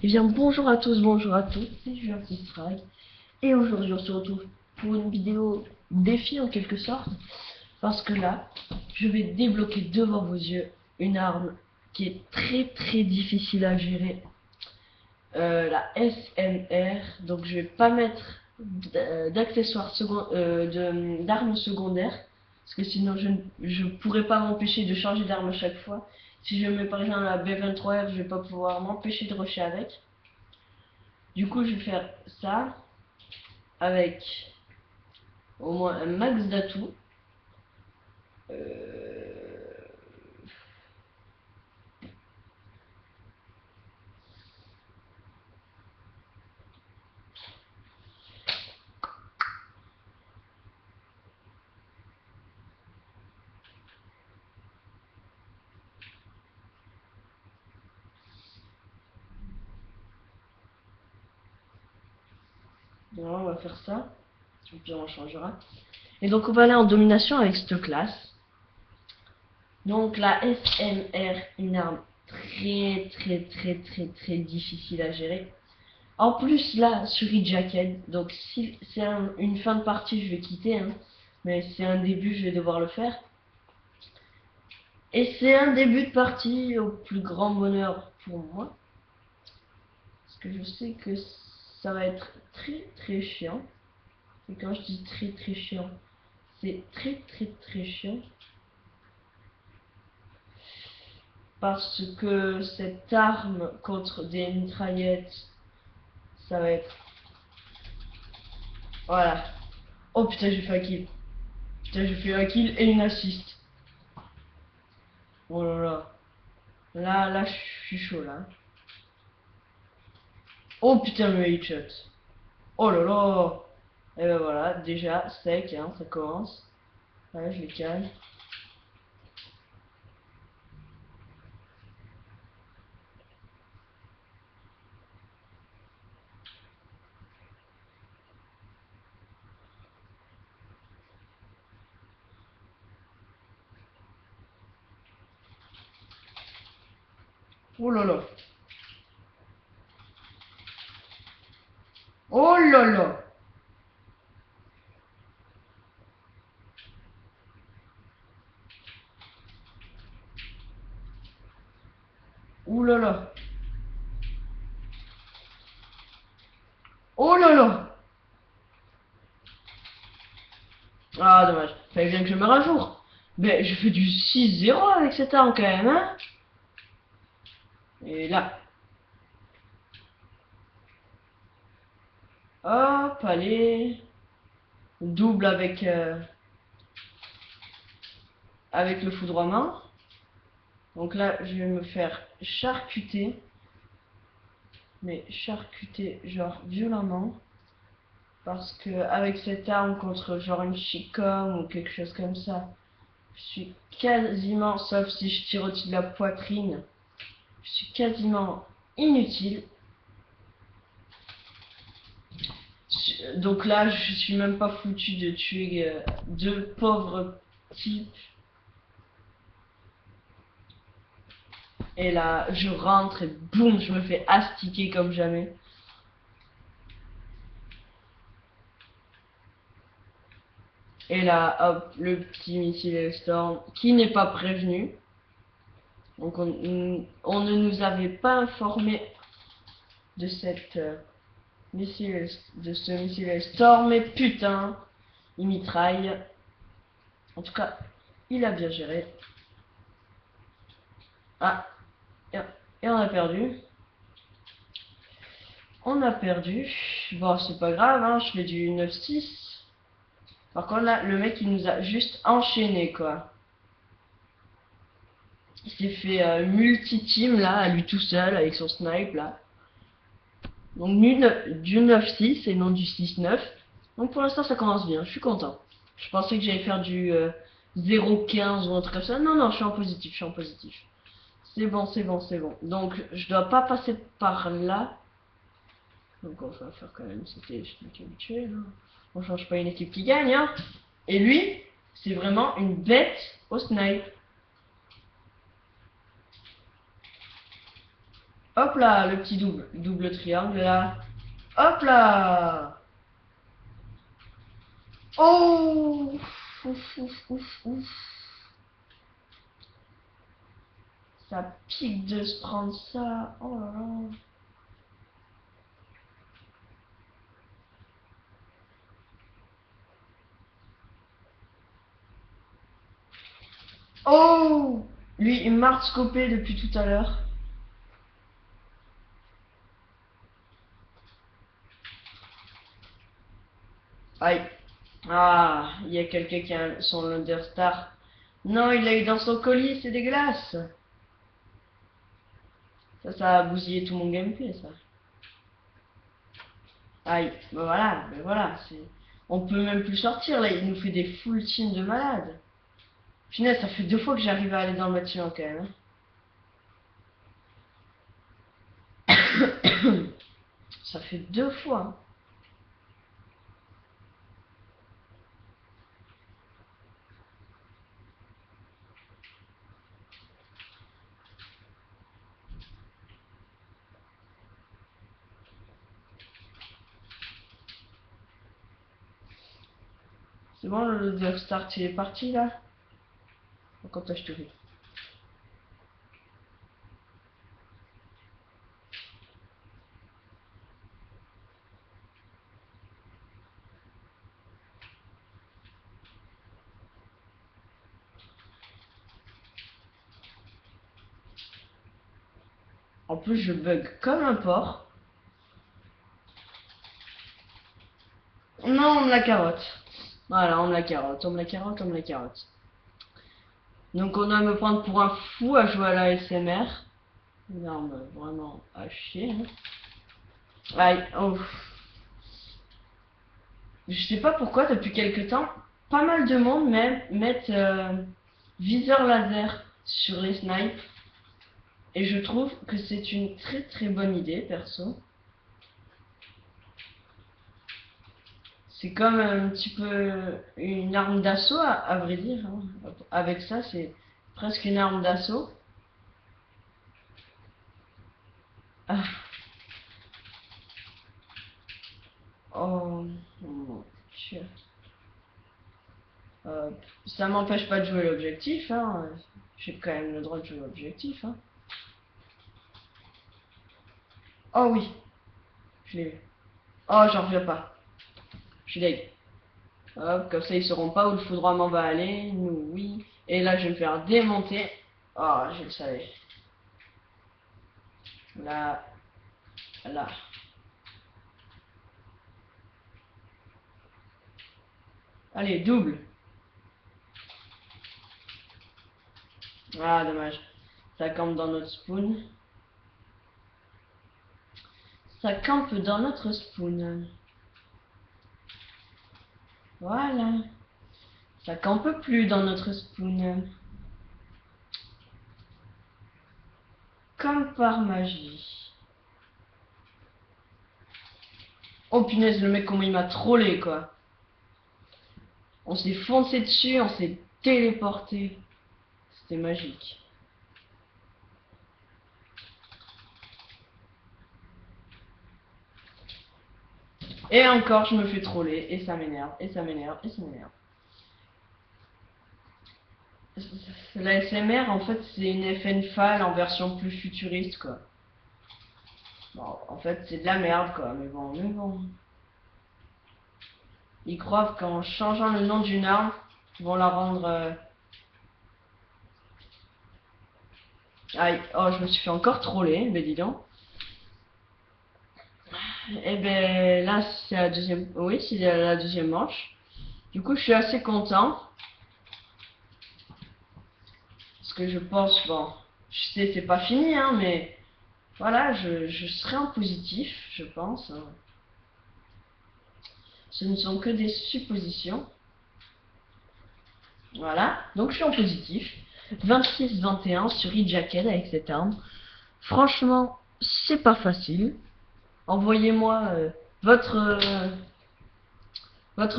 Eh bien, bonjour à tous, bonjour à tous, c'est Julien Strike. Et aujourd'hui, on se retrouve pour une vidéo défi en quelque sorte. Parce que là, je vais débloquer devant vos yeux une arme qui est très difficile à gérer. La SMR. Donc, je vais pas mettre d'accessoires d'armes secondaires. Parce que sinon, je pourrais pas m'empêcher de changer d'arme à chaque fois. Si je mets par exemple la B23R, je vais pas pouvoir m'empêcher de rusher avec. Du coup, je vais faire ça avec au moins un max d'atouts. Euh, on va faire ça. Au pire, on changera. Et donc, on va aller en domination avec cette classe. Donc, la SMR, une arme très difficile à gérer. En plus, là, sur Jacket, donc si c'est une fin de partie, je vais quitter. Hein, mais c'est un début, je vais devoir le faire. Et c'est un début de partie au plus grand bonheur pour moi. Parce que je sais que ça va être très chiant. Et quand je dis très chiant, c'est très chiant. Parce que cette arme contre des mitraillettes, ça va être... Voilà. Oh putain, j'ai fait un kill. Putain, j'ai fait un kill et une assist. Oh là là. Là, je suis chaud là. Oh putain, le headshot. Oh là là. Et ben voilà, déjà, sec, hein, ça commence. Voilà, je les calme. Oh là là. Oh là là. Oh là là. Oh là là. Ah, dommage. Fallait bien que je me rajoute. Mais je fais du 6-0 avec cette arme quand même, hein. Et là. Hop, allez. Double avec le foudroiement. Donc là, je vais me faire charcuter. Mais charcuter, genre, violemment. Parce que avec cette arme contre genre une chicom ou quelque chose comme ça, je suis quasiment, sauf si je tire au-dessus de la poitrine, je suis quasiment inutile. Donc là, je suis même pas foutu de tuer deux pauvres types. Et là, je rentre et boum, je me fais astiquer comme jamais. Et là, hop, le petit missile Storm qui n'est pas prévenu. Donc on ne nous avait pas informé de ce missile Storm, mais putain, il mitraille. En tout cas, il a bien géré. Ah, et on a perdu. On a perdu. Bon, c'est pas grave, hein, je fais du 9-6. Par contre, là, le mec, il nous a juste enchaîné, quoi. Il s'est fait multi-team, là, à lui tout seul, avec son snipe, là. Donc, du 9-6 et non du 6-9. Donc, pour l'instant, ça commence bien. Je suis content. Je pensais que j'allais faire du 0-15 ou un truc comme ça. Non, non, je suis en positif, je suis en positif. C'est bon, c'est bon, c'est bon. Donc, je dois pas passer par là. Donc, on va faire quand même cette équipe habituelle. Hein. On change pas une équipe qui gagne. Hein. Et lui, c'est vraiment une bête au snipe. Hop là, le petit double triangle là. Hop là. Oh, ouf, ouf, ouf, ouf. Ça pique de se prendre ça. Oh là là. Oh, lui, il m'a scopé depuis tout à l'heure. Aïe. Ah, il y a quelqu'un qui a son Understar. Non, il l'a eu dans son colis, c'est dégueulasse. Ça a bousillé tout mon gameplay, ça. Aïe, ben voilà, c'est... On peut même plus sortir, là, il nous fait des full teams de malades. Punaise, ça fait 2 fois que j'arrive à aller dans le bâtiment, quand même. Hein. Ça fait 2 fois. Hein. C'est bon, le start, il est parti, là. Quand je te ris. En plus, je bug comme un porc. Non, on me la carotte. Voilà, on me la carotte, on me la carotte, on me la carotte. Donc on va me prendre pour un fou à jouer à la SMR. Non, mais vraiment à chier. Hein. Aïe, oh. Je sais pas pourquoi, depuis quelques temps, pas mal de monde même mettent viseur laser sur les snipes. Et je trouve que c'est une très très bonne idée, perso. C'est comme un petit peu une arme d'assaut, à vrai dire. Hein. Avec ça, c'est presque une arme d'assaut. Ah. Oh mon Dieu. Ça m'empêche pas de jouer l'objectif. Hein. J'ai quand même le droit de jouer l'objectif. Hein. Oh oui, je l'ai eu. Oh, j'en reviens pas. Je suis deg. Hop, comme ça ils sauront pas où le foudroiement va aller. Nous, oui. Et là, je vais me faire démonter. Oh, je le savais. Là, là. Allez, double. Ah, dommage. Ça campe dans notre spoon. Ça campe dans notre spoon. Voilà. Ça campe plus dans notre spoon. Comme par magie. Oh punaise, le mec, comment il m'a trollé, quoi. On s'est foncé dessus, on s'est téléporté. C'était magique. Et encore, je me fais troller, et ça m'énerve, et ça m'énerve, et ça m'énerve. La SMR, en fait, c'est une FN FAL en version plus futuriste, quoi. Bon, en fait, c'est de la merde, quoi, mais bon, mais bon. Ils croient qu'en changeant le nom d'une arme, ils vont la rendre... Aïe, oh, je me suis fait encore troller, mais dis donc. Et ben là, c'est la deuxième... Oui, c'est la deuxième manche. Du coup, je suis assez content. Parce que je pense, bon, je sais, c'est pas fini, hein, mais... Voilà, je serai en positif, je pense. Hein. Ce ne sont que des suppositions. Voilà, donc je suis en positif. 26-21 sur e-jacket avec cette arme. Franchement, c'est pas facile. Envoyez-moi votre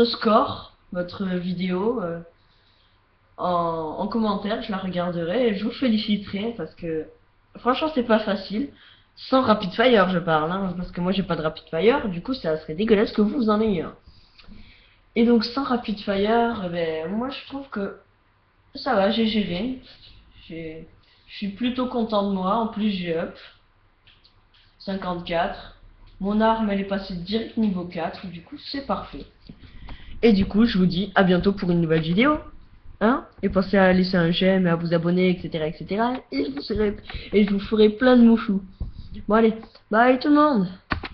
score, votre vidéo en commentaire, je la regarderai et je vous féliciterai parce que franchement c'est pas facile. Sans rapid fire, je parle, hein, parce que moi j'ai pas de rapid fire, du coup ça serait dégueulasse que vous en ayez un. Et donc sans rapid fire, eh ben, moi je trouve que ça va, j'ai géré. Je suis plutôt content de moi, en plus j'ai up 54. Mon arme elle est passée direct niveau 4, du coup c'est parfait. Et du coup je vous dis à bientôt pour une nouvelle vidéo. Hein, et pensez à laisser un j'aime et à vous abonner, etc., etc. Et je vous ferai plein de mouchous. Bon allez, bye tout le monde.